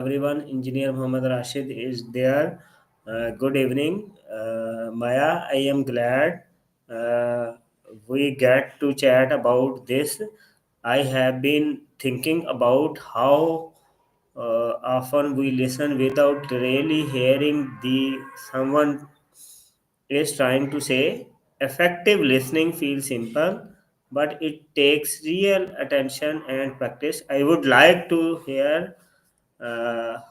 everyone. Engineer Muhammad Rashid is there. Good evening, Maya. I am glad uh, we get to chat about this. I have been thinking about how often we listen without really hearing the someone is trying to say. Effective listening feels simple, but it takes real attention and practice. I would like to hear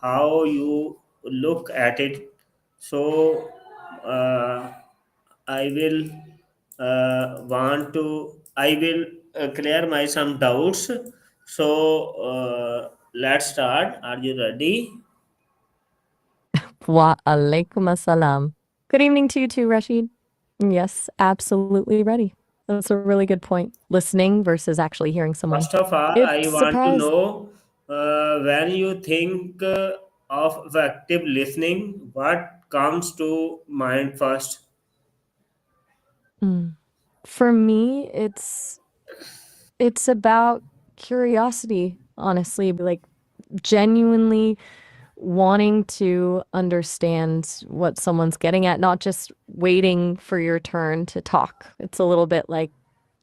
how you look at it. So, I will I will clear my some doubts. So, let's start. Are you ready? Wa alaikum assalam. Good evening to you too, Rashid. Yes, absolutely ready. That's a really good point. Listening versus actually hearing someone. First of all, It's I want to surprise. know when you think of effective listening, what comes to mind first? Mm. For me, it's about curiosity, honestly, like genuinely wanting to understand what someone's getting at, not just waiting for your turn to talk. It's a little bit like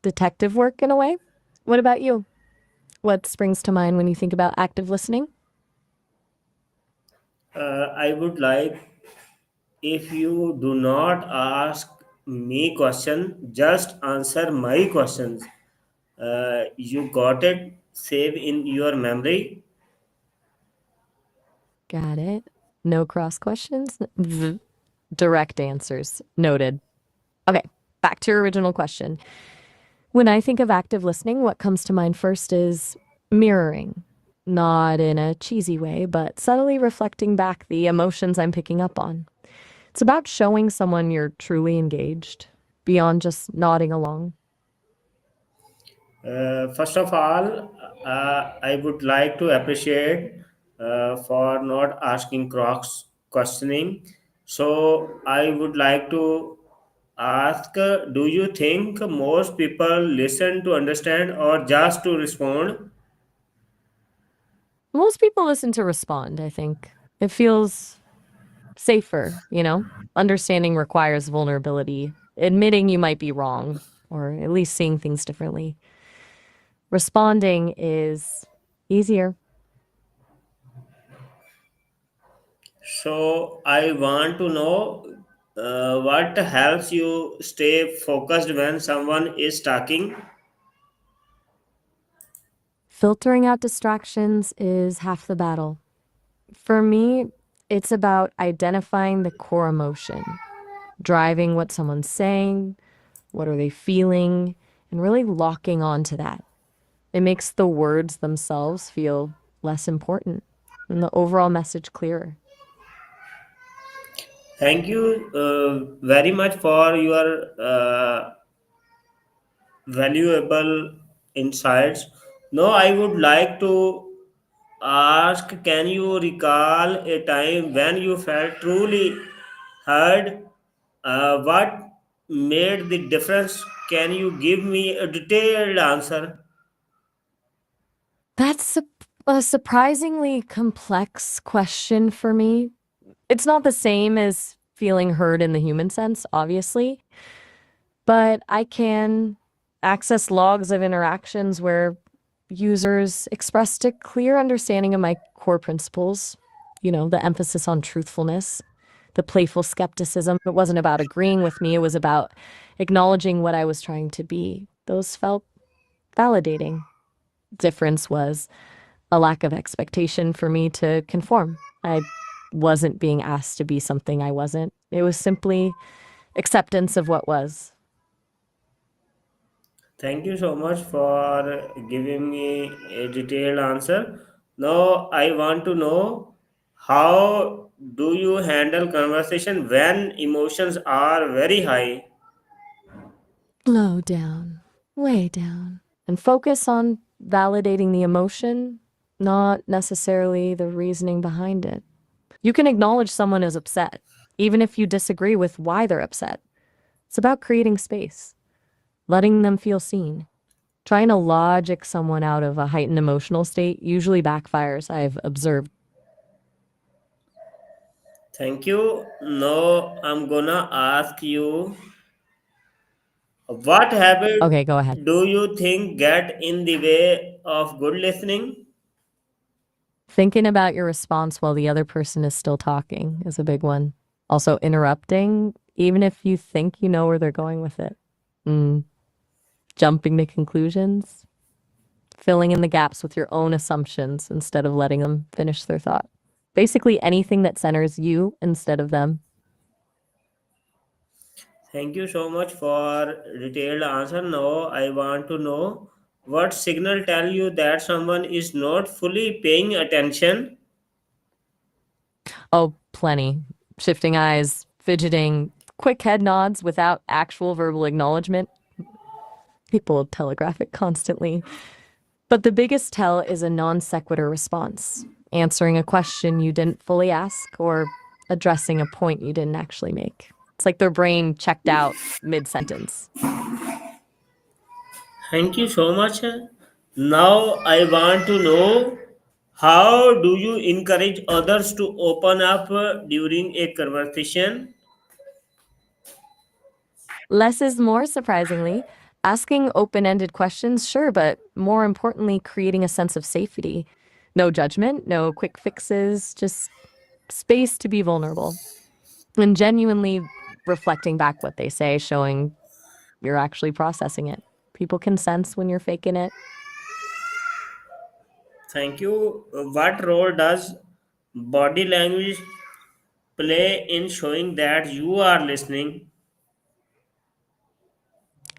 detective work in a way. What about you? What springs to mind when you think about active listening? I would like if you do not ask me question, just answer my questions. You got it? Save in your memory. Got it. No cross questions. Direct answers. Noted. Okay, back to your original question. When I think of active listening, what comes to mind first is mirroring. Not in a cheesy way, but subtly reflecting back the emotions I'm picking up on. It's about showing someone you're truly engaged beyond just nodding along. First of all, I would like to appreciate for not asking cross questioning. So I would like to ask: do you think most people listen to understand or just to respond? Most people listen to respond, I think. It feels safer, you know? Understanding requires vulnerability, admitting you might be wrong, or at least seeing things differently. Responding is easier. So I want to know what helps you stay focused when someone is talking. Filtering out distractions is half the battle. For me, it's about identifying the core emotion, driving what someone's saying, what are they feeling, and really locking on to that. It makes the words themselves feel less important and the overall message clearer. Thank you very much for your valuable insights. Now, I would like to ask, can you recall a time when you felt truly heard? What made the difference? Can you give me a detailed answer? That's a surprisingly complex question for me. It's not the same as feeling heard in the human sense, obviously, but I can access logs of interactions where users expressed a clear understanding of my core principles, the emphasis on truthfulness, the playful skepticism. It wasn't about agreeing with me, it was about acknowledging what I was trying to be. Those felt validating. Difference was a lack of expectation for me to conform. I wasn't being asked to be something I wasn't. It was simply acceptance of what was. Thank you so much for giving me a detailed answer. Now, I want to know, how do you handle conversation when emotions are very high? Slow down, way down, and focus on validating the emotion, not necessarily the reasoning behind it. You can acknowledge someone is upset, even if you disagree with why they're upset. It's about creating space, letting them feel seen. Trying to logic someone out of a heightened emotional state usually backfires, I've observed. Thank you. Now I'm gonna ask you, what habit Okay, go ahead. do you think get in the way of good listening? Thinking about your response while the other person is still talking is a big one. Also, interrupting, even if you think you know where they're going with it. Mm. Jumping to conclusions, filling in the gaps with your own assumptions instead of letting them finish their thought. Basically, anything that centers you instead of them. Thank you so much for detailed answer. Now I want to know, what signal tell you that someone is not fully paying attention? Oh, plenty. Shifting eyes, fidgeting, quick head nods without actual verbal acknowledgement. People telegraph it constantly. But the biggest tell is a non sequitur response, answering a question you didn't fully ask or addressing a point you didn't actually make. It's like their brain checked out mid sentence. Thank you so much. Now I want to know, how do you encourage others to open up during a conversation? Less is more, surprisingly. Asking open ended questions, sure, but more importantly, creating a sense of safety. No judgment, no quick fixes, just space to be vulnerable and genuinely reflecting back what they say, showing you're actually processing it. People can sense when you're faking it. Thank you. What role does body language play in showing that you are listening?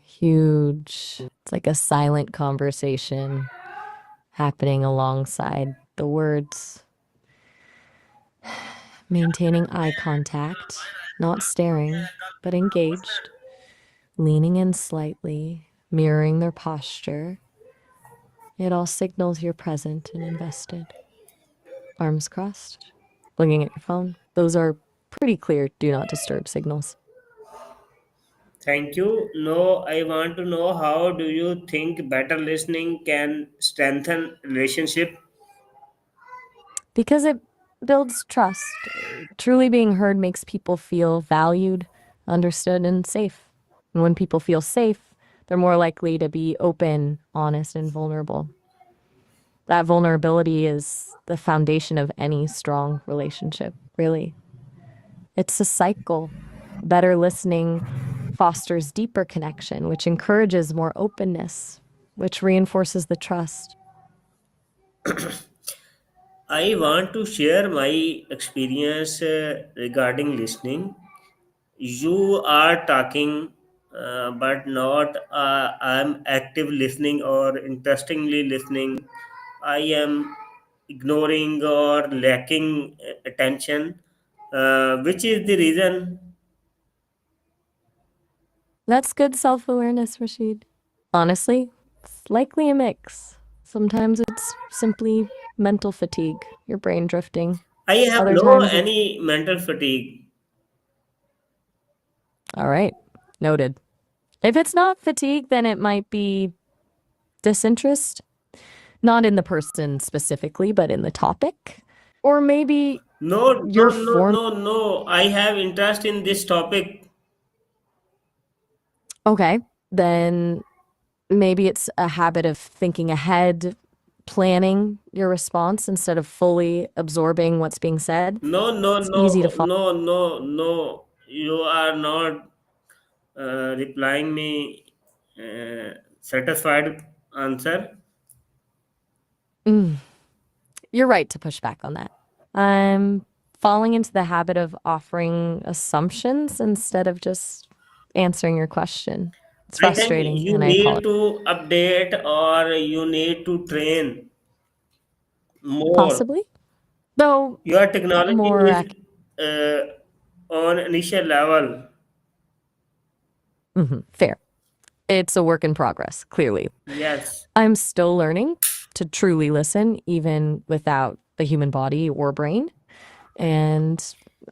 Huge. It's like a silent conversation happening alongside the words. Maintaining eye contact, not staring, but engaged, leaning in slightly, mirroring their posture. It all signals you're present and invested. Arms crossed, looking at your phone. Those are pretty clear do not disturb signals. Thank you. No, I want to know, how do you think better listening can strengthen relationship? Because it builds trust. Truly being heard makes people feel valued, understood, and safe. And when people feel safe, they're more likely to be open, honest, and vulnerable. That vulnerability is the foundation of any strong relationship, really. It's a cycle. Better listening fosters deeper connection, which encourages more openness, which reinforces the trust. I want to share my experience regarding listening. You are talking, but not I'm active listening or interestingly listening. I am ignoring or lacking attention, which is the reason. That's good self awareness, Rashid. Honestly, it's likely a mix. Sometimes it's simply mental fatigue, your brain drifting. I have Other no times it's, any mental fatigue. all right, noted. If it's not fatigue, then it might be disinterest, not in the person specifically, but in the topic. Or maybe No, no, your no, form. no, no. I have interest in this topic. Okay, then maybe it's a habit of thinking ahead, planning your response instead of fully absorbing what's being said. No, no, It's no, easy to fall. no, no, no. You are not replying me satisfied answer. Mm, you're right to push back on that. I'm falling into the habit of offering assumptions instead of just answering your question. It's I think frustrating, you and I need apologize. to update or you need to train more. Possibly, though Your technology more is on initial level. fair. It's a work in progress, clearly. Yes. I'm still learning to truly listen, even without the human body or brain. And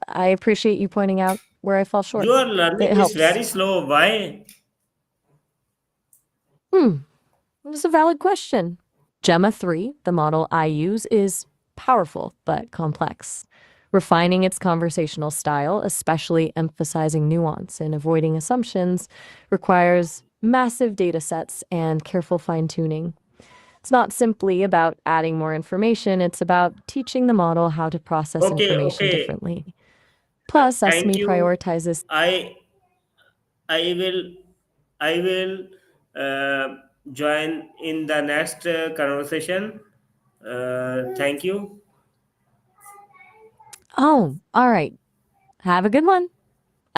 I appreciate you pointing out where I fall short. Your It learning is helps. very slow. Why? It's a valid question. Gemma 3, the model I use, is powerful but complex. Refining its conversational style, especially emphasizing nuance and avoiding assumptions, requires massive data sets and careful fine tuning. It's not simply about adding more information, it's about teaching the model how to process Okay, information okay. differently. Plus, Thank Sesame you. prioritizes. I I will I will join in the next conversation. Thank you. Oh, all right. Have a good one.